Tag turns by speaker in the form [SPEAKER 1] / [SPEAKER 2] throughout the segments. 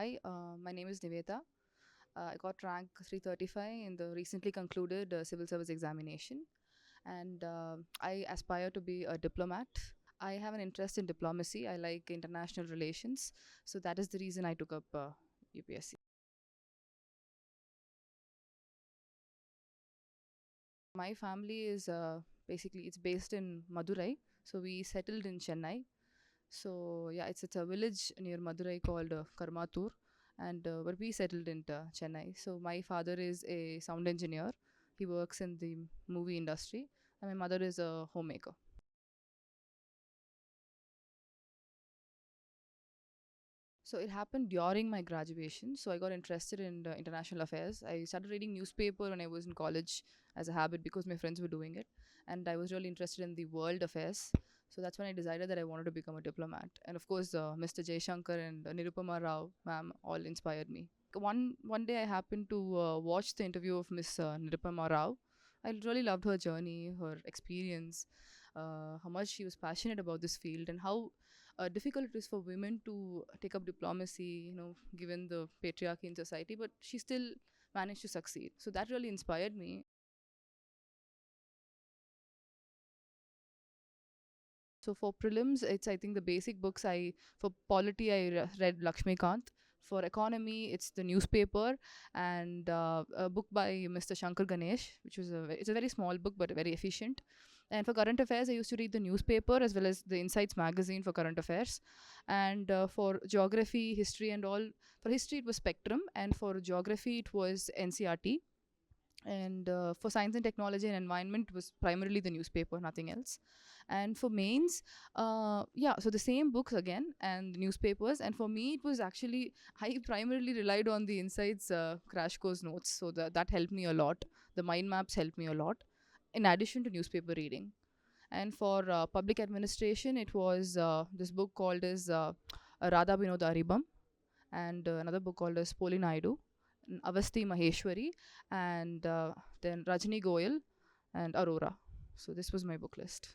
[SPEAKER 1] Hi, my name is Nivetha. I got rank 335 in the recently concluded civil service examination, and I aspire to be a diplomat. I have an interest in diplomacy. I like international relations, so that is the reason I took up UPSC. My family is basically it's based in Madurai, so we settled in Chennai. So yeah, it's a village near Madurai called Karmatur, and but we settled in Chennai. So my father is a sound engineer. He works in the movie industry, and my mother is a homemaker. So it happened during my graduation. So I got interested in international affairs. I started reading newspaper when I was in college as a habit because my friends were doing it, and I was really interested in the world affairs. So that's when I decided that I wanted to become a diplomat. And of course, Mr. Jaishankar and Nirupama Rao, ma'am, all inspired me. One day I happened to watch the interview of Miss Nirupama Rao. I really loved her journey, her experience, how much she was passionate about this field, and how difficult it is for women to take up diplomacy, given the patriarchy in society, but she still managed to succeed. So that really inspired me. So for prelims, it's I think the basic books. For polity read Lakshmikant. For economy, it's the newspaper and a book by Mr. Shankar Ganesh, which was it's a very small book but very efficient. And for current affairs, I used to read the newspaper as well as the Insights magazine for current affairs. And for geography, history, and all, for history it was Spectrum, and for geography it was NCRT, and for science and technology and environment was primarily the newspaper, nothing else. And for mains, yeah, so the same books again and newspapers. And for me, it was actually I primarily relied on the Insights crash course notes, so that helped me a lot. The mind maps helped me a lot, in addition to newspaper reading. And for public administration, it was this book called as Radha Vinod Aribam, and another book called as Poli Naidu, Avasti Maheshwari, and then Rajni Goyal and Aurora. So this was my book list.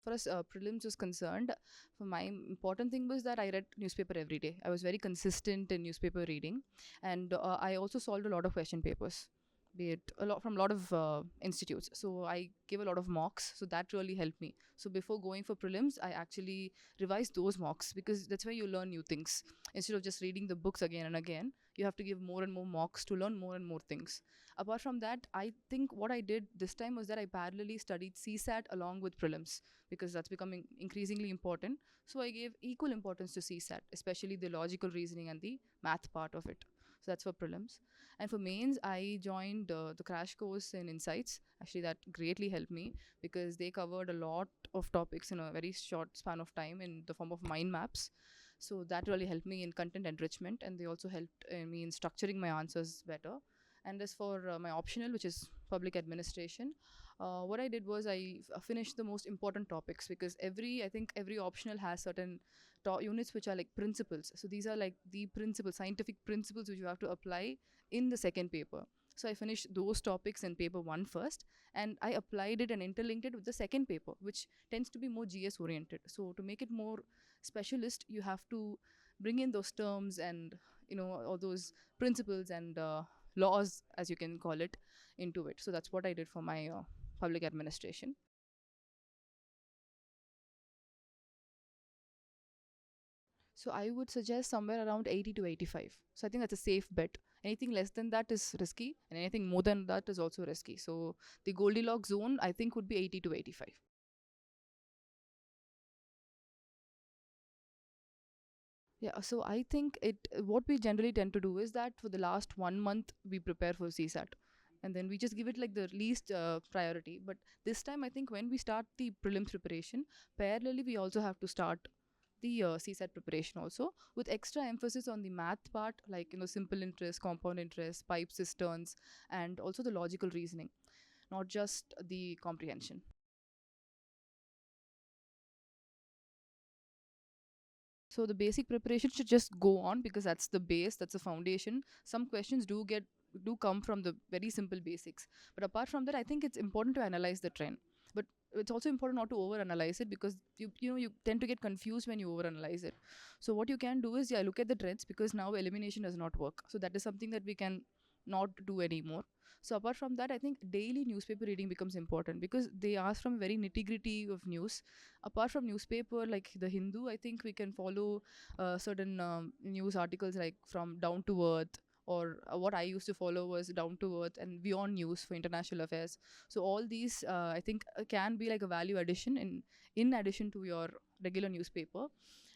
[SPEAKER 1] For us, prelims was concerned, for my important thing was that I read newspaper every day. I was very consistent in newspaper reading, and I also solved a lot of question papers, be it a lot from a lot of institutes. So I gave a lot of mocks, so that really helped me. So before going for prelims, I actually revised those mocks, because that's where you learn new things. Instead of just reading the books again and again, you have to give more and more mocks to learn more and more things. Apart from that, I think what I did this time was that I parallelly studied CSAT along with prelims, because that's becoming increasingly important. So I gave equal importance to CSAT, especially the logical reasoning and the math part of it. So that's for prelims. And for mains, I joined the crash course in Insights. Actually, that greatly helped me, because they covered a lot of topics in a very short span of time in the form of mind maps. So that really helped me in content enrichment, and they also helped me in structuring my answers better. And as for my optional, which is public administration, what I did was I finished the most important topics, because I think every optional has certain units which are like principles. So these are like the principles, scientific principles, which you have to apply in the second paper. So I finished those topics in paper one first, and I applied it and interlinked it with the second paper, which tends to be more GS oriented. So to make it more specialist, you have to bring in those terms and all those principles and laws, as you can call it, into it. So that's what I did for my public administration. So I would suggest somewhere around 80 to 85. So I think that's a safe bet. Anything less than that is risky, and anything more than that is also risky. So the Goldilocks zone, I think, would be 80 to 85. Yeah, so I think what we generally tend to do is that for the last 1 month we prepare for CSAT, and then we just give it like the least priority. But this time, I think when we start the prelims preparation, parallelly we also have to start the CSAT preparation also, with extra emphasis on the math part, like simple interest, compound interest, pipe cisterns, and also the logical reasoning, not just the comprehension. So the basic preparation should just go on, because that's the base, that's the foundation. Some questions do come from the very simple basics, but apart from that, I think it's important to analyze the trend. But it's also important not to overanalyze it, because you tend to get confused when you overanalyze it. So what you can do is, yeah, look at the trends, because now elimination does not work. So that is something that we can not do anymore. So apart from that, I think daily newspaper reading becomes important, because they ask from very nitty gritty of news. Apart from newspaper like the Hindu, I think we can follow certain news articles like from Down to Earth, or what I used to follow was Down to Earth and Beyond News for international affairs. So all these, I think, can be like a value addition in addition to your regular newspaper.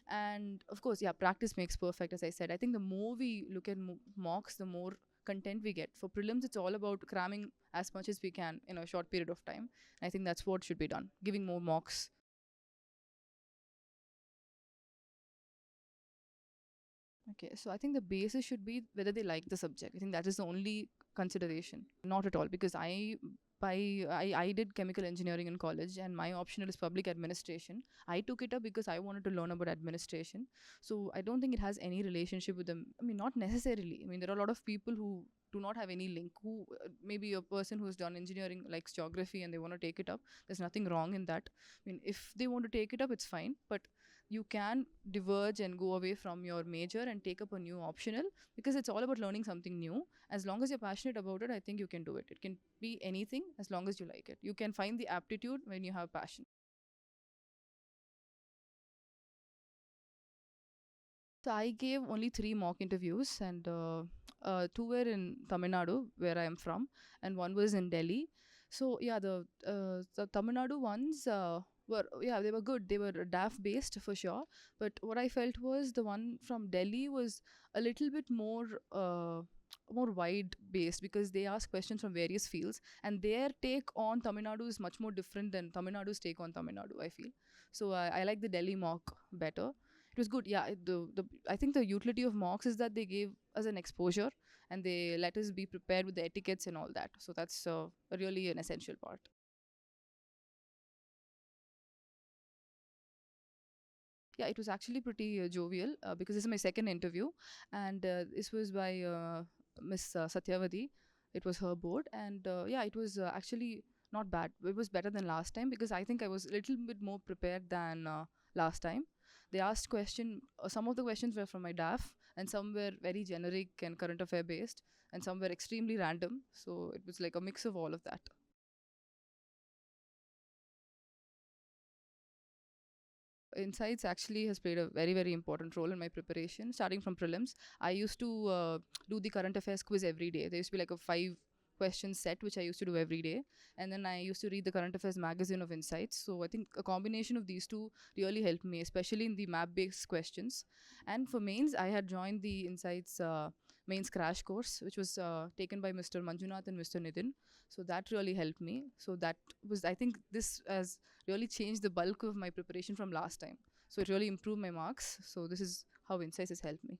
[SPEAKER 1] And of course, yeah, practice makes perfect, as I said. I think the more we look at mocks, the more content we get. For prelims, it's all about cramming as much as we can in a short period of time. I think that's what should be done, giving more mocks. Okay, so I think the basis should be whether they like the subject. I think that is the only consideration. Not at all, because I did chemical engineering in college, and my optional is public administration. I took it up because I wanted to learn about administration. So I don't think it has any relationship with them. I mean, not necessarily. I mean, there are a lot of people who do not have any link, who maybe a person who's done engineering likes geography and they want to take it up. There's nothing wrong in that. I mean, if they want to take it up, it's fine. But you can diverge and go away from your major and take up a new optional, because it's all about learning something new. As long as you're passionate about it, I think you can do it. It can be anything as long as you like it. You can find the aptitude when you have passion. So I gave only 3 mock interviews, and two were in Tamil Nadu, where I am from, and one was in Delhi. So yeah, the Tamil Nadu ones were, yeah, they were good. They were DAF based for sure. But what I felt was the one from Delhi was a little bit more wide based, because they ask questions from various fields, and their take on Tamil Nadu is much more different than Tamil Nadu's take on Tamil Nadu, I feel. So I like the Delhi mock better. It was good. Yeah, the I think the utility of mocks is that they gave us an exposure, and they let us be prepared with the etiquettes and all that. So that's really an essential part. Yeah, it was actually pretty jovial, because this is my second interview, and this was by Miss Satyavati. It was her board, and yeah, it was actually not bad. It was better than last time, because I think I was a little bit more prepared than last time. They asked some of the questions were from my DAF, and some were very generic and current affair based, and some were extremely random. So it was like a mix of all of that. Insights actually has played a very, very important role in my preparation. Starting from prelims, I used to do the current affairs quiz every day. There used to be like a 5 question set which I used to do every day, and then I used to read the current affairs magazine of Insights. So I think a combination of these two really helped me, especially in the map based questions. And for mains, I had joined the Insights mains crash course, which was taken by Mr. Manjunath and Mr. Nitin. So that really helped me. So that was, I think this has really changed the bulk of my preparation from last time. So it really improved my marks. So this is how Insights has helped me.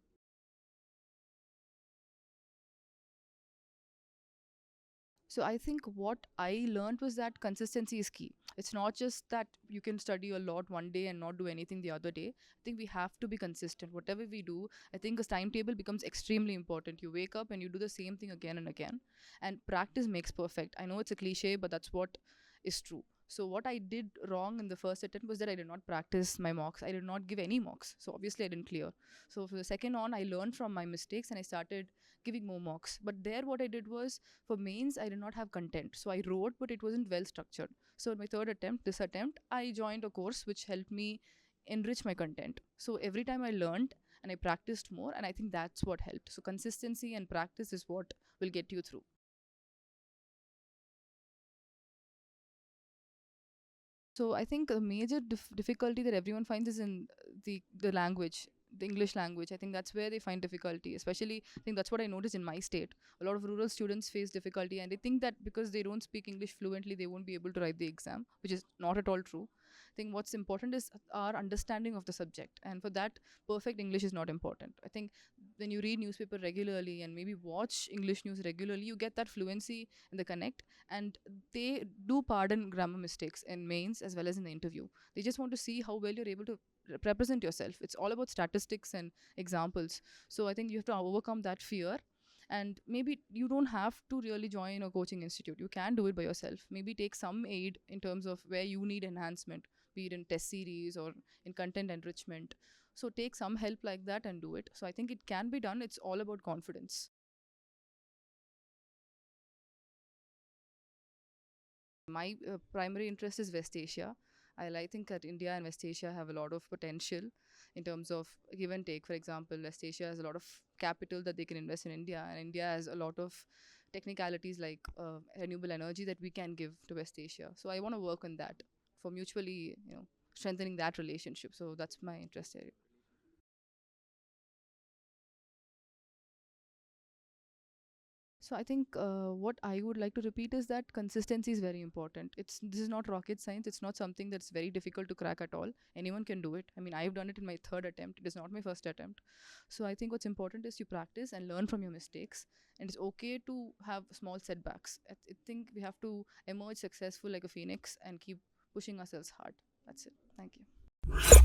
[SPEAKER 1] So I think what I learned was that consistency is key. It's not just that you can study a lot one day and not do anything the other day. I think we have to be consistent. Whatever we do, I think a timetable becomes extremely important. You wake up and you do the same thing again and again. And practice makes perfect. I know it's a cliche, but that's what is true. So what I did wrong in the first attempt was that I did not practice my mocks. I did not give any mocks. So obviously I didn't clear. So for the second on, I learned from my mistakes and I started giving more mocks. But there what I did was, for mains, I did not have content. So I wrote, but it wasn't well structured. So in my third attempt, this attempt, I joined a course which helped me enrich my content. So every time I learned and I practiced more, and I think that's what helped. So consistency and practice is what will get you through. So I think a major difficulty that everyone finds is in the language, the English language. I think that's where they find difficulty. Especially, I think that's what I noticed in my state. A lot of rural students face difficulty, and they think that because they don't speak English fluently, they won't be able to write the exam, which is not at all true. I think what's important is our understanding of the subject, and for that, perfect English is not important. I think when you read newspaper regularly and maybe watch English news regularly, you get that fluency and the connect, and they do pardon grammar mistakes in mains as well as in the interview. They just want to see how well you're able to represent yourself. It's all about statistics and examples. So I think you have to overcome that fear. And maybe you don't have to really join a coaching institute. You can do it by yourself. Maybe take some aid in terms of where you need enhancement, be it in test series or in content enrichment. So take some help like that and do it. So I think it can be done. It's all about confidence. My primary interest is West Asia. I think that India and West Asia have a lot of potential in terms of give and take. For example, West Asia has a lot of capital that they can invest in India, and India has a lot of technicalities like renewable energy that we can give to West Asia. So I want to work on that for mutually, strengthening that relationship. So that's my interest area. So I think what I would like to repeat is that consistency is very important. This is not rocket science. It's not something that's very difficult to crack at all. Anyone can do it. I mean, I've done it in my third attempt. It is not my first attempt. So I think what's important is you practice and learn from your mistakes. And it's okay to have small setbacks. I think we have to emerge successful like a phoenix and keep pushing ourselves hard. That's it. Thank you.